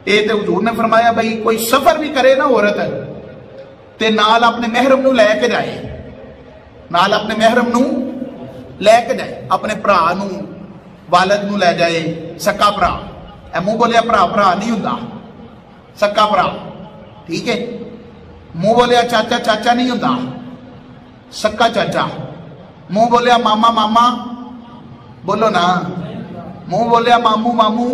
ये तो हुजूर ने फरमाया भाई कोई सफर भी करे ना औरत ते नाल अपने महरम नू लैके जाए, नाल अपने महरम नू लैके जाए, अपने भरा नू वालद नू लै जाए, सक्का भरा, मुंह बोलिया भरा भरा नहीं हुंदा, सक्का भरा, ठीक है। मुंह बोलिया चाचा चाचा नहीं हुंदा, सक्का चाचा। मुंह बोलिया मामा मामा, बोलो ना, मुंह बोलिया मामू मामू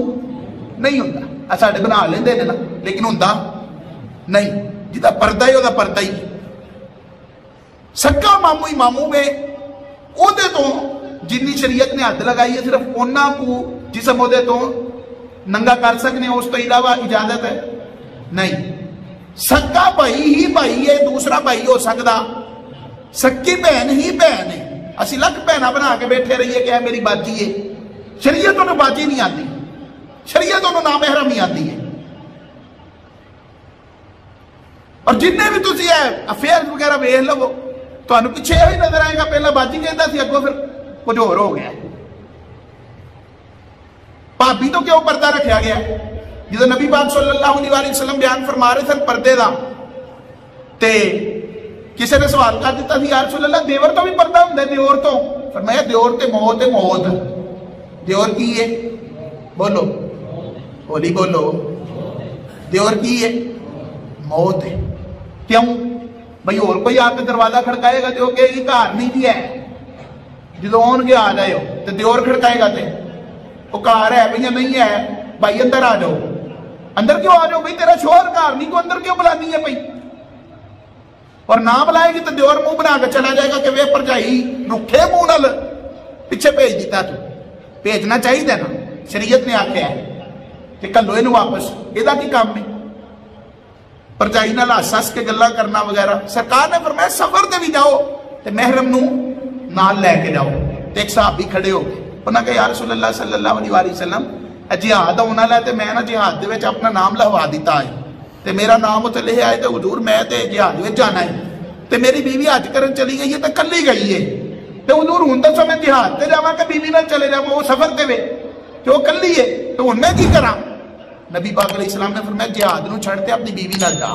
नहीं हुंदा। साडे बना लेंदे ने ना, लेकिन हुंदा नहीं, जिहदा परदा ही ओहदा परदा ही। सक्का मामू ही मामू में ओहदे तो जिन्नी शरीयत ने हद लगाई है सिर्फ उन्ना को जिसम ओहदे तो नंगा कर सकने, उस तो इलावा इजाजत है नहीं। सक्का भाई ही भाई है, दूसरा भाई हो सकता, सक्की भैन ही भैन है। असी लख भैन बना के बैठे रहिए कि मेरी बाजी है, शरीयत उन्हें बाजी नहीं आती, शरीयत उन्हें ना महरम नहीं आती है। और जिन्हें भी तुम अफेयर वगैरह वेख लवो तो पिछे यही नजर आएगा, पहला बाजी कहता सी, अगों फिर कुछ होर हो गया। भाभी तो क्यों पर्दा रखा गया? जो नबी पाक सल्लल्लाहु अलैहि वसल्लम बयान फरमा रहे थे पर्दे का, ते किसी ने सवाल कर दिता सी, या रसूल अल्लाह देवर तो भी पर्दा हुंदा, देवर तो? फरमाया देवर ते मौत है, मौत। देवर की है? बोलो, होली बोलो, देवर की है? मौत है। क्यों भाई? और कोई आके दरवाजा खड़काएगा तो कहेगी घर नहीं भी है, जो आन गया आ जाओ, तो देवर खड़काएगा तो वो घर है भैया नहीं है, भाई अंदर आ जाओ। अंदर क्यों आ जाओ भाई? तेरा शोहर घर नहीं को अंदर क्यों बुलानी है भाई? और ना बुलाएगी तो देवर मुंह बना के चला जाएगा कि वे भरजाई रुखे मुंह नाल पिछे भेज दिता, तू भेजना चाहिए ना, शरीयत ने आख्या है कि कलो इनू वापस, एदा की काम है? भरजाई नाल हस हस के गल्लां करना वगैरह। सरकार ने फरमाया सफर ते भी जाओ ते महरम नू नाल लैके जाओ। ते एक सहाबी खड़े हो गए, उन्होंने कहा या रसूल अल्लाह सल्लल्लाहु अलैहि वसल्लम जिहाद आने वाला है, मैं ना जिहाद दे विच अपना नाम लिखवा दिता है, ते मेरा नाम उत्ते लिखिआ है, ते हुजूर मैं ते जिहाद विच जाना है, ते मेरी बीवी हज करन चली गई है, ते कल्ली गई है, ते हुजूर हुण दसो मैं जिहाद ते जावां कि बीवी नाल चले जावां? वो सफर ते वे ते वो कल्ली है, तो हुण मैं की करां? नबी पाक अलैहि सलाम ने फरमाया जिहाद नूं छड्ड ते अपनी बीवी नाल जा।